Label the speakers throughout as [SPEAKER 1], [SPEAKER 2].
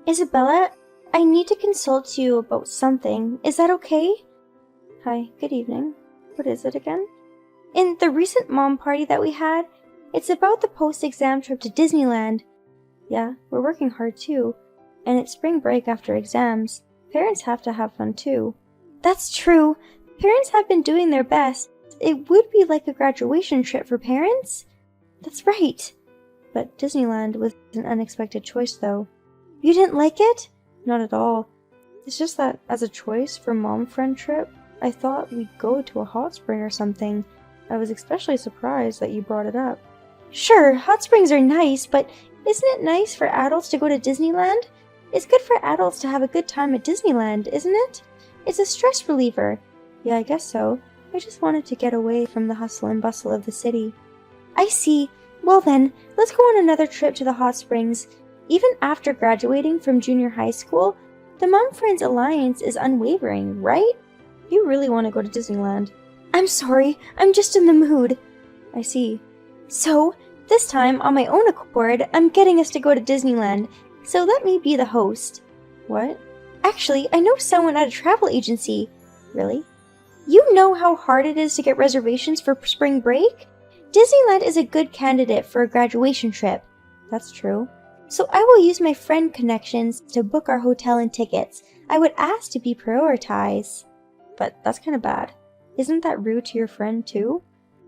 [SPEAKER 1] Isabella, I need to consult you about something. Is that okay? Hi, good evening. What is it again? In the recent mom party that we had, it's about the post-exam trip to Disneyland. Yeah, we're working hard too. And it's spring break after exams. Parents have to have fun too. That's true. Parents have been doing their best. It would be like a graduation trip for parents. That's right. But Disneyland was an unexpected choice though. You didn't like it? Not at all. It's just that as a choice for mom friend trip, I thought we'd go to a hot spring or something. I was especially surprised that you brought it up. Sure, hot springs are nice, but isn't it nice for adults to go to Disneyland? It's good for adults to have a good time at Disneyland, isn't it? It's a stress reliever. Yeah, I guess so. I just wanted to get away from the hustle and bustle of the city. I see. Well then, let's go on another trip to the hot springs. Even after graduating from junior high school, the Mom Friends Alliance is unwavering, right? You really want to go to Disneyland. I'm sorry, I'm just in the mood. I see. So, this time, on my own accord, I'm getting us to go to Disneyland, so let me be the host. What? Actually, I know someone at a travel agency. Really? You know how hard it is to get reservations for spring break? Disneyland is a good candidate for a graduation trip. That's true. So I will use my friend connections to book our hotel and tickets. I would ask to be prioritized. But that's kind of bad. Isn't that rude to your friend too?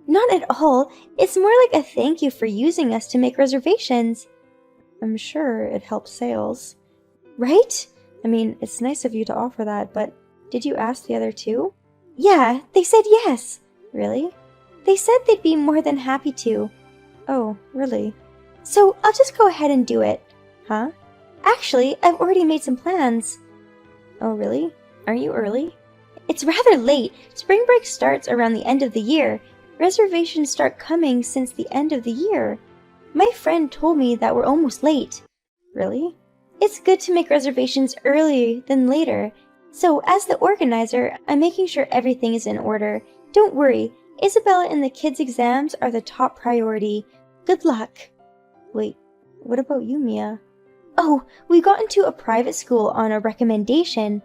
[SPEAKER 1] Not at all. It's more like a thank you for using us to make reservations. I'm sure it helps sales. Right? I mean, it's nice of you to offer that, but did you ask the other two? Yeah, they said yes. Really? They said they'd be more than happy to. Oh, really? So I'll just go ahead and do it. Huh? Actually, I've already made some plans. Oh, really? Aren't you early? It's rather late. Spring break starts around the end of the year. Reservations start coming since the end of the year. My friend told me that we're almost late. Really? It's good to make reservations earlier than later. So, as the organizer, I'm making sure everything is in order. Don't worry, Isabella and the kids' exams are the top priority. Good luck. Wait, what about you, Mia? Oh, we got into a private school on a recommendation.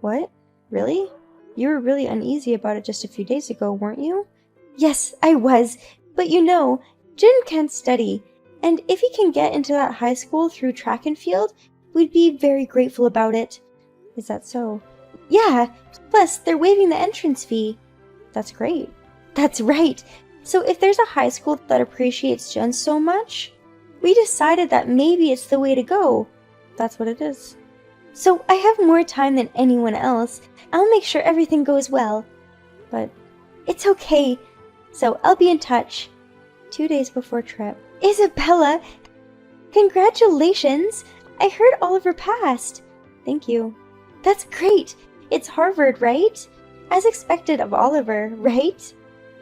[SPEAKER 1] What? Really? You were really uneasy about it just a few days ago, weren't you? Yes, I was. But you know, Jin can't study. And if he can get into that high school through track and field, we'd be very grateful about it. Is that so? Yeah, plus they're waiving the entrance fee. That's great. That's right. So if there's a high school that appreciates Jun so much, we decided that maybe it's the way to go. That's what it is. So I have more time than anyone else. I'll make sure everything goes well. But it's okay. So I'll be in touch. 2 days before trip. Isabella! Congratulations! I heard Oliver passed. Thank you. That's great. It's Harvard, right? As expected of Oliver, right?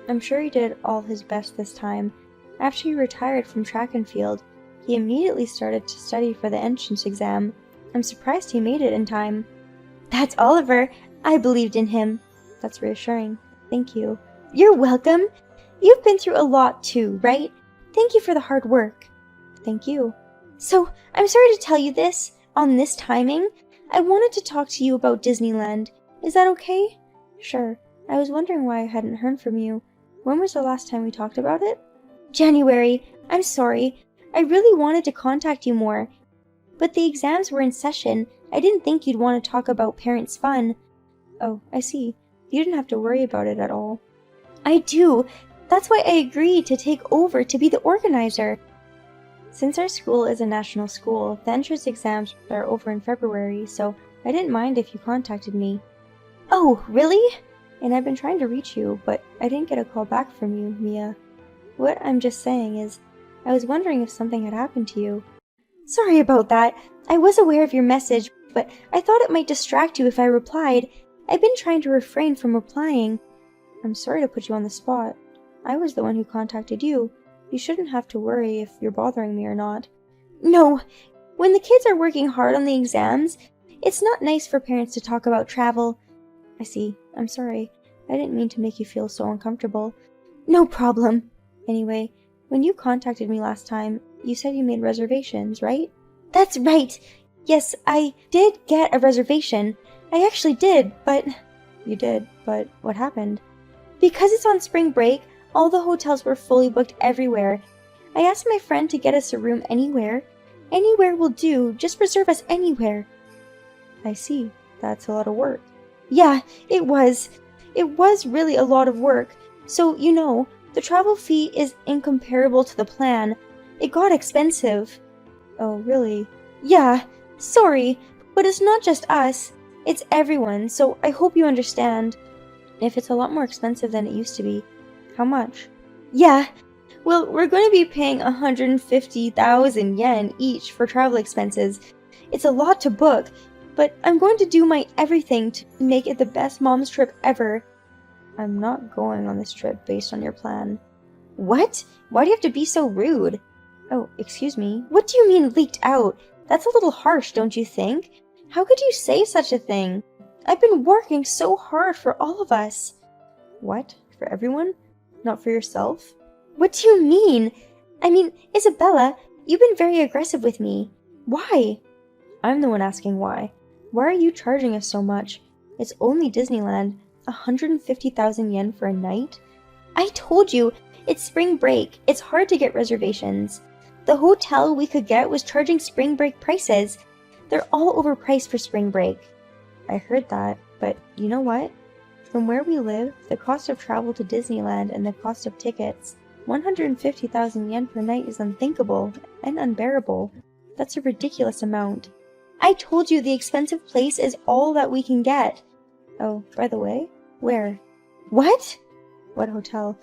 [SPEAKER 1] I'm sure he did all his best this time. After he retired from track and field, he immediately started to study for the entrance exam. I'm surprised he made it in time. That's Oliver. I believed in him. That's reassuring. Thank you. You're welcome. You've been through a lot too, right? Thank you for the hard work. Thank you. So, I'm sorry to tell you this, on this timing. I wanted to talk to you about Disneyland. Is that okay? Sure. I was wondering why I hadn't heard from you. When was the last time we talked about it? January. I'm sorry. I really wanted to contact you more. But the exams were in session. I didn't think you'd want to talk about parents' fun. Oh, I see. You didn't have to worry about it at all. I do. That's why I agreed to take over to be the organizer. Since our school is a national school, the entrance exams are over in February, so I didn't mind if you contacted me. Oh, really? And I've been trying to reach you, but I didn't get a call back from you, Mia. What I'm just saying is, I was wondering if something had happened to you. Sorry about that. I was aware of your message, but I thought it might distract you if I replied. I've been trying to refrain from replying. I'm sorry to put you on the spot. I was the one who contacted you. You shouldn't have to worry if you're bothering me or not. No, when the kids are working hard on the exams, it's not nice for parents to talk about travel. I see. I'm sorry. I didn't mean to make you feel so uncomfortable. No problem. Anyway, when you contacted me last time, you said you made reservations, right? That's right. Yes, I did get a reservation. I actually did, but... You did, but what happened? Because it's on spring break, all the hotels were fully booked everywhere. I asked my friend to get us a room anywhere. Anywhere will do, just reserve us anywhere. I see. That's a lot of work. Yeah, it was. It was really a lot of work. So, the travel fee is incomparable to the plan. It got expensive. Oh, really? Yeah, sorry, but it's not just us. It's everyone, so I hope you understand. If it's a lot more expensive than it used to be, how much? Yeah, well, we're going to be paying 150,000 yen each for travel expenses. It's a lot to book, but I'm going to do my everything to make it the best mom's trip ever. I'm not going on this trip based on your plan. What? Why do you have to be so rude? Oh, excuse me. What do you mean leaked out? That's a little harsh, don't you think? How could you say such a thing? I've been working so hard for all of us. What? For everyone? Not for yourself? What do you mean? I mean, Isabella, you've been very aggressive with me. Why? I'm the one asking why. Why are you charging us so much? It's only Disneyland. 150,000 yen for a night? I told you, it's spring break. It's hard to get reservations. The hotel we could get was charging spring break prices. They're all overpriced for spring break. I heard that, but you know what? From where we live, the cost of travel to Disneyland and the cost of tickets, 150,000 yen per night is unthinkable and unbearable. That's a ridiculous amount. I told you the expensive place is all that we can get. Oh, by the way, where? What? What hotel?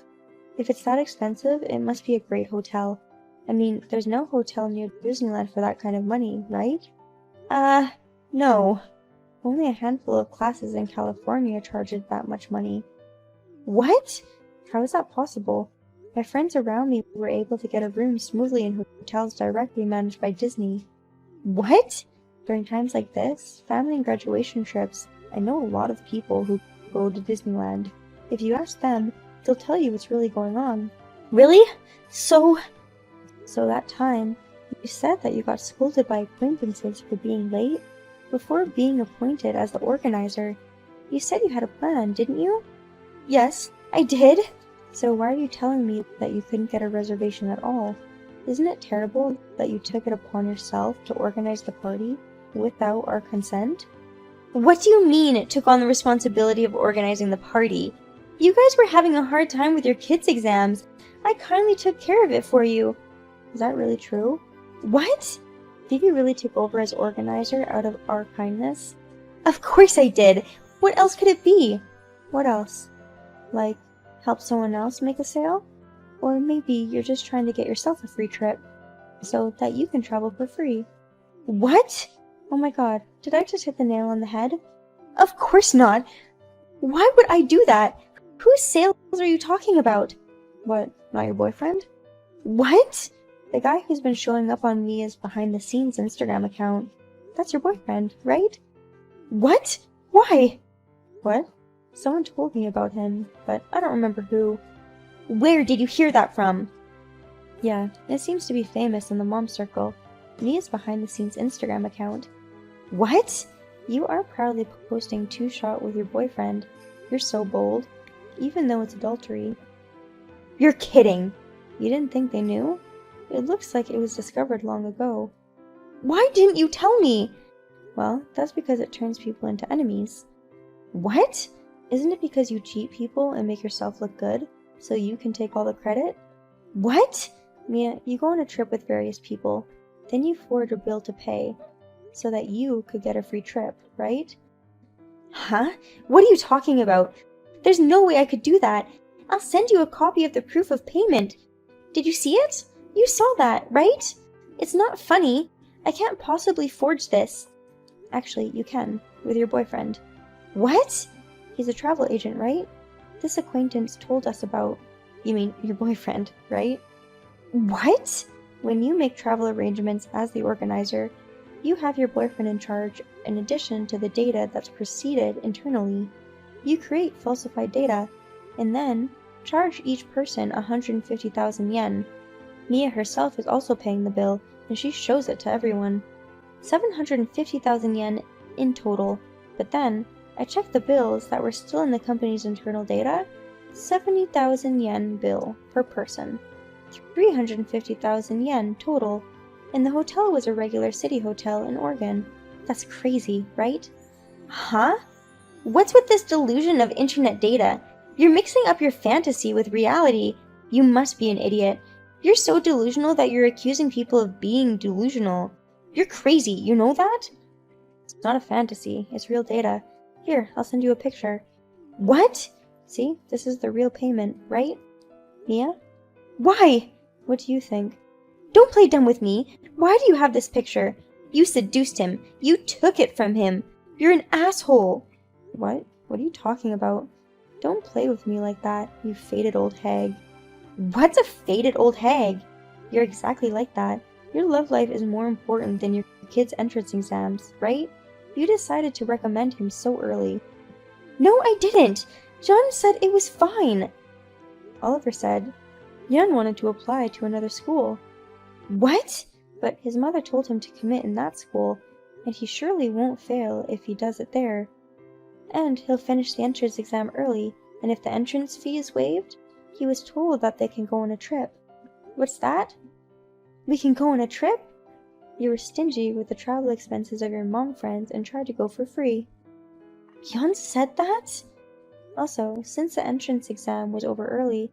[SPEAKER 1] If it's that expensive, it must be a great hotel. I mean, there's no hotel near Disneyland for that kind of money, right? No. Only a handful of classes in California charges that much money. What? How is that possible? My friends around me were able to get a room smoothly in hotels directly managed by Disney. What? During times like this, family and graduation trips, I know a lot of people who go to Disneyland. If you ask them, they'll tell you what's really going on. Really? So that time, you said that you got scolded by acquaintances for being late? Before being appointed as the organizer, you said you had a plan, didn't you? Yes, I did. So why are you telling me that you couldn't get a reservation at all? Isn't it terrible that you took it upon yourself to organize the party without our consent? What do you mean it took on the responsibility of organizing the party? You guys were having a hard time with your kids' exams. I kindly took care of it for you. Is that really true? What? Did you really take over as organizer out of our kindness? Of course I did. What else could it be? What else? Like, help someone else make a sale? Or maybe you're just trying to get yourself a free trip so that you can travel for free. What? Oh my god, did I just hit the nail on the head? Of course not. Why would I do that? Whose sales are you talking about? What, not your boyfriend? What? The guy who's been showing up on Mia's behind-the-scenes Instagram account. That's your boyfriend, right? What? Why? What? Someone told me about him, but I don't remember who. Where did you hear that from? Yeah, it seems to be famous in the mom circle. Mia's behind-the-scenes Instagram account. What? You are proudly posting two-shot with your boyfriend. You're so bold. Even though it's adultery. You're kidding! You didn't think they knew? It looks like it was discovered long ago. Why didn't you tell me? Well, that's because it turns people into enemies. What? Isn't it because you cheat people and make yourself look good, so you can take all the credit? What? Mia, you go on a trip with various people, then you forward a bill to pay, so that you could get a free trip, right? Huh? What are you talking about? There's no way I could do that. I'll send you a copy of the proof of payment. Did you see it? You saw that, right? It's not funny. I can't possibly forge this. Actually, you can, with your boyfriend. What? He's a travel agent, right? This acquaintance told us about... You mean, your boyfriend, right? What? When you make travel arrangements as the organizer, you have your boyfriend in charge in addition to the data that's proceeded internally. You create falsified data, and then charge each person 150,000 yen. Mia herself is also paying the bill, and she shows it to everyone. 750,000 yen in total. But then, I checked the bills that were still in the company's internal data. 70,000 yen bill per person. 350,000 yen total. And the hotel was a regular city hotel in Oregon. That's crazy, right? Huh? What's with this delusion of internet data? You're mixing up your fantasy with reality. You must be an idiot. You're so delusional that you're accusing people of being delusional. You're crazy, you know that? It's not a fantasy, it's real data. Here, I'll send you a picture. What? See, this is the real payment, right? Mia? Why? What do you think? Don't play dumb with me. Why do you have this picture? You seduced him. You took it from him. You're an asshole. What? What are you talking about? Don't play with me like that, you faded old hag. What's a faded old hag? You're exactly like that. Your love life is more important than your kid's entrance exams, right? You decided to recommend him so early. No, I didn't. John said it was fine. Oliver said, Jan wanted to apply to another school. What? But his mother told him to commit in that school, and he surely won't fail if he does it there. And he'll finish the entrance exam early, and if the entrance fee is waived, he was told that they can go on a trip. What's that? We can go on a trip? You were stingy with the travel expenses of your mom friends and tried to go for free. Hyun said that? Also, since the entrance exam was over early,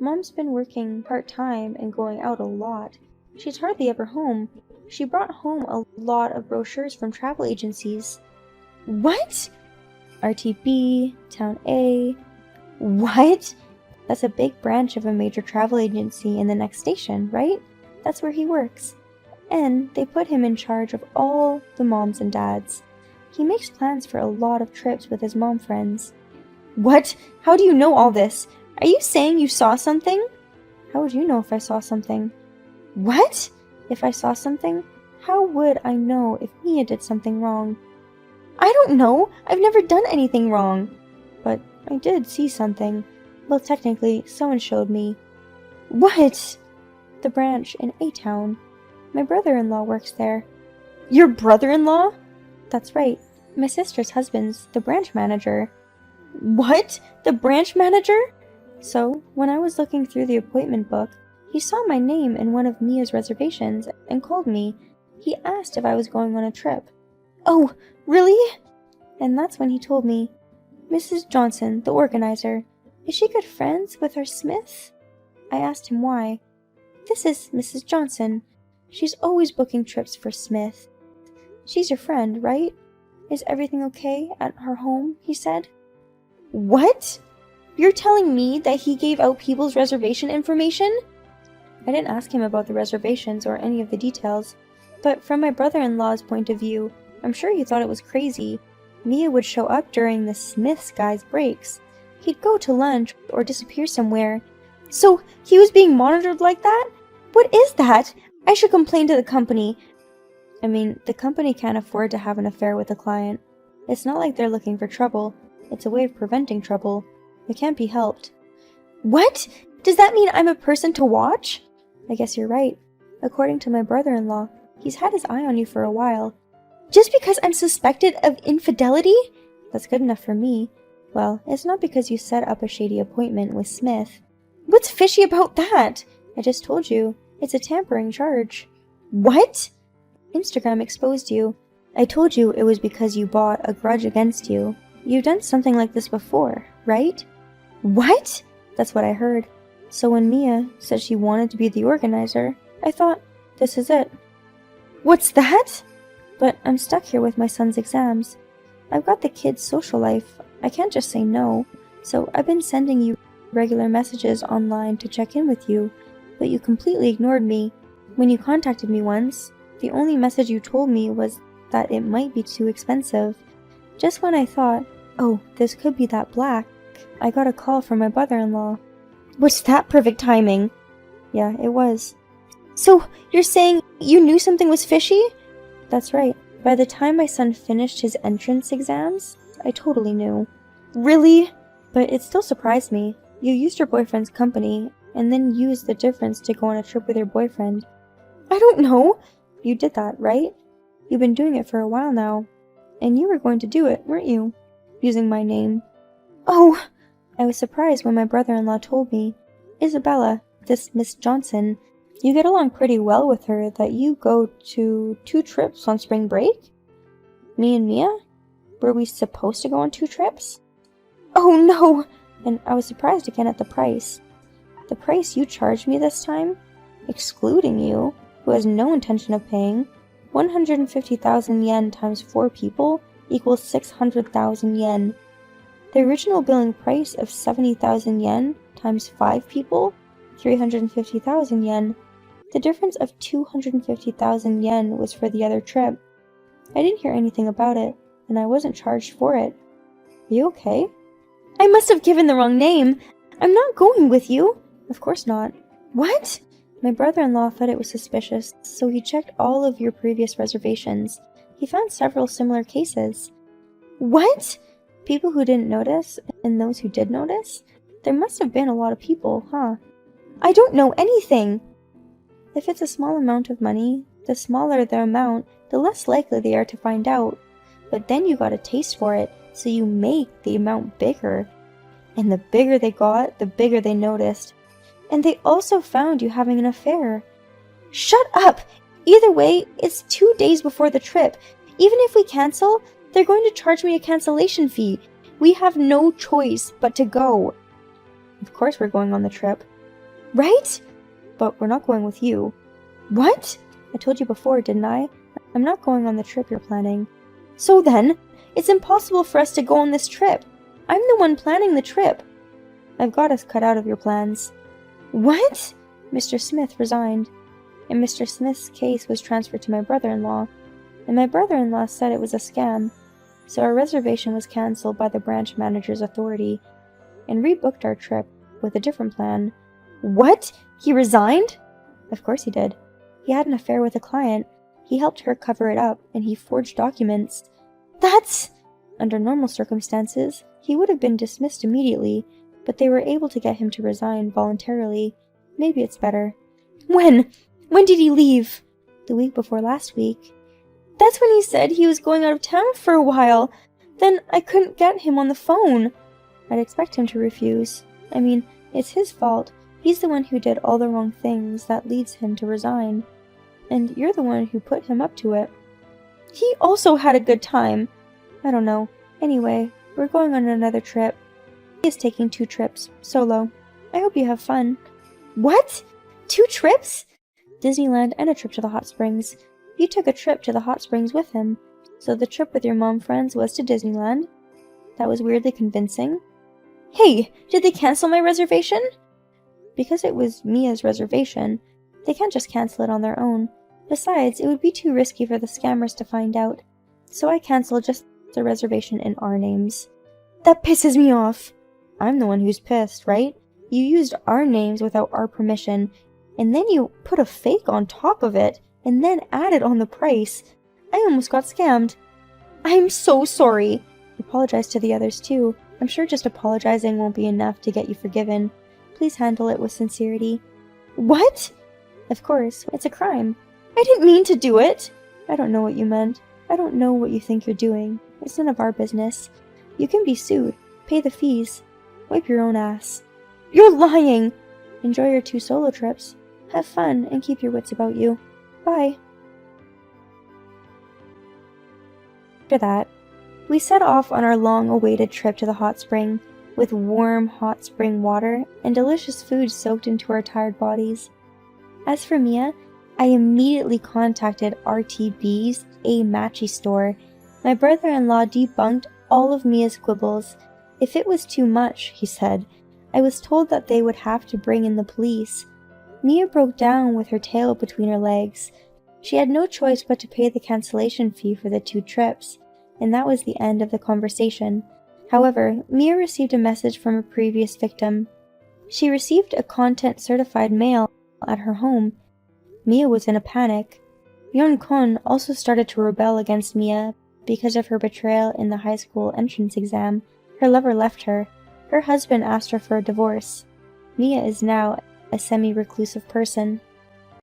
[SPEAKER 1] Mom's been working part-time and going out a lot. She's hardly ever home. She brought home a lot of brochures from travel agencies. What? RTB, Town A. What? That's a big branch of a major travel agency in the next station, right? That's where he works. And they put him in charge of all the moms and dads. He makes plans for a lot of trips with his mom friends. What? How do you know all this? Are you saying you saw something? How would you know if I saw something? What? If I saw something? How would I know if Mia did something wrong? I don't know. I've never done anything wrong. But I did see something. Well, technically, someone showed me. What? The branch in A-Town. My brother-in-law works there. Your brother-in-law? That's right. My sister's husband's the branch manager. What? The branch manager? So, when I was looking through the appointment book, he saw my name in one of Mia's reservations and called me. He asked if I was going on a trip. Oh, really? And that's when he told me, Mrs. Johnson, the organizer, is she good friends with our Smith? I asked him why. This is Mrs. Johnson. She's always booking trips for Smith. She's your friend, right? Is everything okay at her home? He said. What? You're telling me that he gave out people's reservation information? I didn't ask him about the reservations or any of the details, but from my brother-in-law's point of view, I'm sure he thought it was crazy. Mia would show up during the Smith's guys' breaks. He'd go to lunch or disappear somewhere. So he was being monitored like that? What is that? I should complain to the company. I mean, the company can't afford to have an affair with a client. It's not like they're looking for trouble. It's a way of preventing trouble. It can't be helped. What? Does that mean I'm a person to watch? I guess you're right. According to my brother-in-law, he's had his eye on you for a while. Just because I'm suspected of infidelity? That's good enough for me. Well, it's not because you set up a shady appointment with Smith. What's fishy about that? I just told you. It's a tampering charge. What? Instagram exposed you. I told you it was because you bought a grudge against you. You've done something like this before, right? What? That's what I heard. So when Mia said she wanted to be the organizer, I thought, this is it. What's that? But I'm stuck here with my son's exams. I've got the kid's social life. I can't just say no. So I've been sending you regular messages online to check in with you, but you completely ignored me. When you contacted me once, the only message you told me was that it might be too expensive. Just when I thought, oh, this could be that black, I got a call from my brother-in-law. Was that perfect timing? Yeah, it was. So, you're saying you knew something was fishy? That's right. By the time my son finished his entrance exams, I totally knew. Really? But it still surprised me. You used your boyfriend's company, and then used the difference to go on a trip with your boyfriend. I don't know. You did that, right? You've been doing it for a while now. And you were going to do it, weren't you? Using my name. Oh! I was surprised when my brother-in-law told me. Isabella, this Miss Johnson, you get along pretty well with her that you go to 2 trips on spring break? Me and Mia? Were we supposed to go on 2 trips? Oh no! And I was surprised again at the price. The price you charged me this time? Excluding you, who has no intention of paying, 150,000 yen times 4 people equals 600,000 yen. The original billing price of 70,000 yen times 5 people, 350,000 yen. The difference of 250,000 yen was for the other trip. I didn't hear anything about it, and I wasn't charged for it. Are you okay? I must have given the wrong name. I'm not going with you. Of course not. What? My brother-in-law thought it was suspicious, so he checked all of your previous reservations. He found several similar cases. What? People who didn't notice, and those who did notice? There must have been a lot of people, huh? I don't know anything! If it's a small amount of money, the smaller the amount, the less likely they are to find out. But then you got a taste for it, so you make the amount bigger. And the bigger they got, the bigger they noticed. And they also found you having an affair. Shut up! Either way, it's 2 days before the trip. Even if we cancel, they're going to charge me a cancellation fee. We have no choice but to go. Of course we're going on the trip. Right? But we're not going with you. What? I told you before, didn't I? I'm not going on the trip you're planning. So then, it's impossible for us to go on this trip. I'm the one planning the trip. I've got us cut out of your plans. What? Mr. Smith resigned, and Mr. Smith's case was transferred to my brother-in-law, and my brother-in-law said it was a scam, so our reservation was cancelled by the branch manager's authority, and rebooked our trip with a different plan. What? He resigned? Of course he did. He had an affair with a client. He helped her cover it up, and he forged documents. That's... Under normal circumstances, he would have been dismissed immediately, but they were able to get him to resign voluntarily. Maybe it's better. When? When did he leave? The week before last week. That's when he said he was going out of town for a while. Then I couldn't get him on the phone. I'd expect him to refuse. I mean, it's his fault. He's the one who did all the wrong things that leads him to resign. And you're the one who put him up to it. He also had a good time. I don't know. Anyway, we're going on another trip. He is taking 2 trips, solo. I hope you have fun. What? 2 trips? Disneyland and a trip to the hot springs. You took a trip to the hot springs with him, so the trip with your mom friends was to Disneyland? That was weirdly convincing. Hey, did they cancel my reservation? Because it was Mia's reservation, they can't just cancel it on their own. Besides, it would be too risky for the scammers to find out. So I canceled just the reservation in our names. That pisses me off. I'm the one who's pissed, right? You used our names without our permission, and then you put a fake on top of it, and then added on the price. I almost got scammed. I'm so sorry. Apologize to the others too. I'm sure just apologizing won't be enough to get you forgiven. Please handle it with sincerity. What? Of course, it's a crime. I didn't mean to do it. I don't know what you meant. I don't know what you think you're doing. It's none of our business. You can be sued. Pay the fees. Wipe your own ass. You're lying! Enjoy your 2 solo trips. Have fun and keep your wits about you. Bye. After that, we set off on our long-awaited trip to the hot spring, with warm, hot spring water and delicious food soaked into our tired bodies. As for Mia, I immediately contacted RTB's A Matchy store. My brother-in-law debunked all of Mia's quibbles. If it was too much, he said, I was told that they would have to bring in the police. Mia broke down with her tail between her legs. She had no choice but to pay the cancellation fee for the 2 trips, and that was the end of the conversation. However, Mia received a message from a previous victim. She received a content-certified mail at her home. Mia was in a panic. Yon-kun also started to rebel against Mia because of her betrayal in the high school entrance exam. Her lover left her. Her husband asked her for a divorce. Mia is now a semi-reclusive person.